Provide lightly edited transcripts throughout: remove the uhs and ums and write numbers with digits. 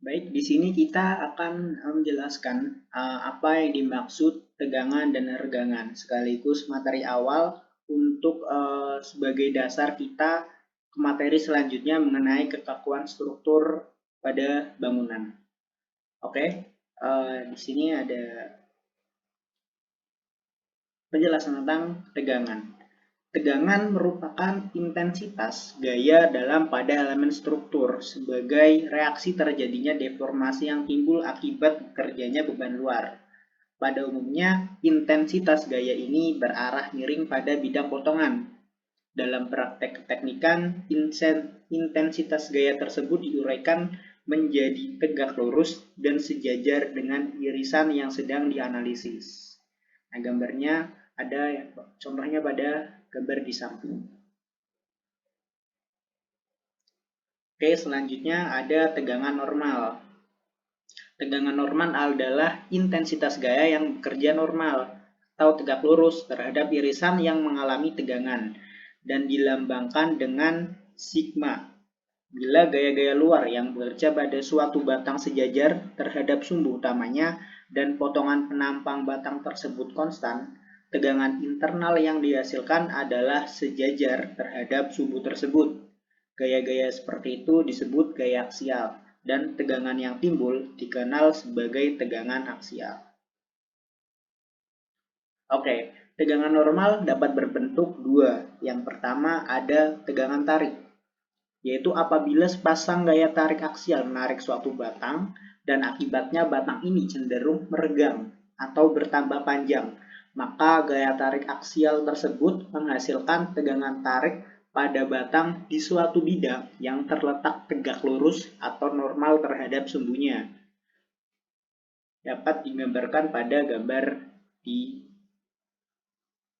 Baik, di sini kita akan menjelaskan apa yang dimaksud tegangan dan regangan, sekaligus materi awal untuk sebagai dasar kita ke materi selanjutnya mengenai kekakuan struktur pada bangunan. Oke, di sini ada penjelasan tentang tegangan. Tegangan merupakan intensitas gaya dalam pada elemen struktur sebagai reaksi terjadinya deformasi yang timbul akibat bekerjanya beban luar. Pada umumnya, intensitas gaya ini berarah miring pada bidang potongan. Dalam praktek keteknikan, intensitas gaya tersebut diuraikan menjadi tegak lurus dan sejajar dengan irisan yang sedang dianalisis. Nah, gambarnya ada contohnya pada gambar di samping. Oke, selanjutnya ada tegangan normal. Tegangan normal adalah intensitas gaya yang bekerja normal atau tegak lurus terhadap irisan yang mengalami tegangan dan dilambangkan dengan sigma. Bila gaya-gaya luar yang bekerja pada suatu batang sejajar terhadap sumbu utamanya dan potongan penampang batang tersebut konstan, tegangan internal yang dihasilkan adalah sejajar terhadap sumbu tersebut. Gaya-gaya seperti itu disebut gaya aksial, dan tegangan yang timbul dikenal sebagai tegangan aksial. Oke, tegangan normal dapat berbentuk dua. Yang pertama ada tegangan tarik, yaitu apabila sepasang gaya tarik aksial menarik suatu batang dan akibatnya batang ini cenderung meregang atau bertambah panjang, maka gaya tarik aksial tersebut menghasilkan tegangan tarik pada batang di suatu bidang yang terletak tegak lurus atau normal terhadap sumbunya. Dapat digambarkan pada gambar di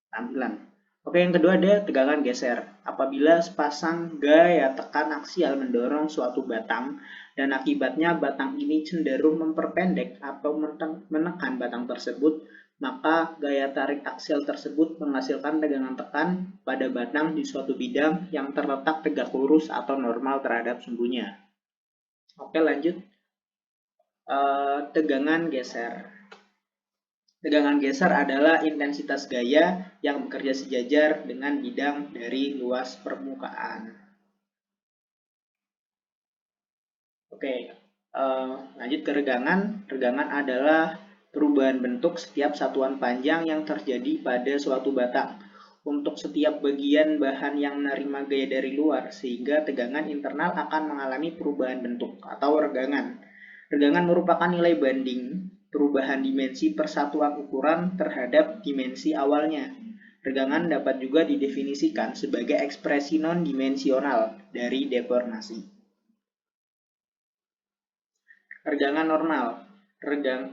tampilan. Oke, yang kedua ada tegangan geser. Apabila sepasang gaya tekan aksial mendorong suatu batang dan akibatnya batang ini cenderung memperpendek atau menekan batang tersebut, maka gaya tarik aksial tersebut menghasilkan tegangan tekan pada batang di suatu bidang yang terletak tegak lurus atau normal terhadap sumbunya. Oke, lanjut. Tegangan geser. Tegangan geser adalah intensitas gaya yang bekerja sejajar dengan bidang dari luas permukaan. Oke, lanjut ke regangan. Regangan adalah perubahan bentuk setiap satuan panjang yang terjadi pada suatu batang untuk setiap bagian bahan yang menerima gaya dari luar, sehingga tegangan internal akan mengalami perubahan bentuk atau regangan. Regangan merupakan nilai banding perubahan dimensi persatuan ukuran terhadap dimensi awalnya. Regangan dapat juga didefinisikan sebagai ekspresi non-dimensional dari deformasi. Regangan normal.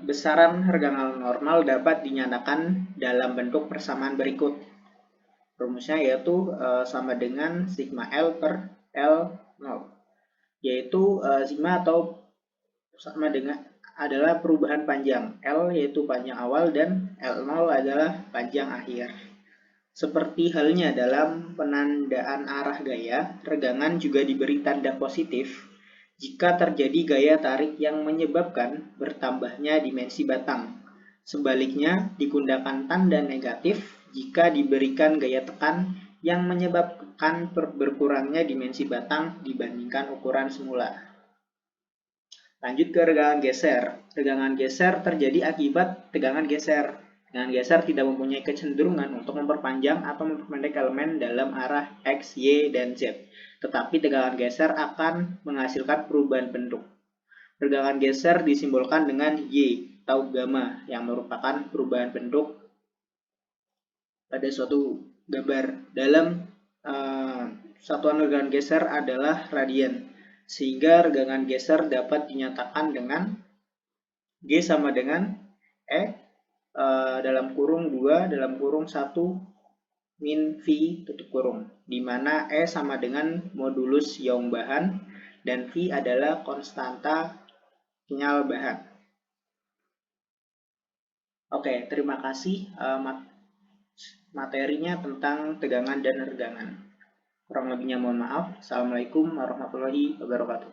Besaran regangan normal dapat dinyatakan dalam bentuk persamaan berikut. Rumusnya yaitu sama dengan sigma L per L0, yaitu sigma atau sama dengan adalah perubahan panjang, L yaitu panjang awal dan L0 adalah panjang akhir. Seperti halnya dalam penandaan arah gaya, regangan juga diberi tanda positif jika terjadi gaya tarik yang menyebabkan bertambahnya dimensi batang. Sebaliknya, digunakan tanda negatif jika diberikan gaya tekan yang menyebabkan berkurangnya dimensi batang dibandingkan ukuran semula. Lanjut ke regangan geser. Regangan geser terjadi akibat tegangan geser. Tegangan geser tidak mempunyai kecenderungan untuk memperpanjang atau memperpendek elemen dalam arah X, Y, dan Z. Tetapi tegangan geser akan menghasilkan perubahan bentuk. Regangan geser disimbolkan dengan Y atau gamma yang merupakan perubahan bentuk pada suatu gambar. Dalam satuan regangan geser adalah radian, sehingga regangan geser dapat dinyatakan dengan G sama dengan E dalam kurung 2 dalam kurung 1 min V tutup kurung, di mana E sama dengan modulus Young bahan dan V adalah konstanta sinyal bahan. Oke, terima kasih materinya tentang tegangan dan regangan. Kurang lebihnya mohon maaf. Assalamualaikum warahmatullahi wabarakatuh.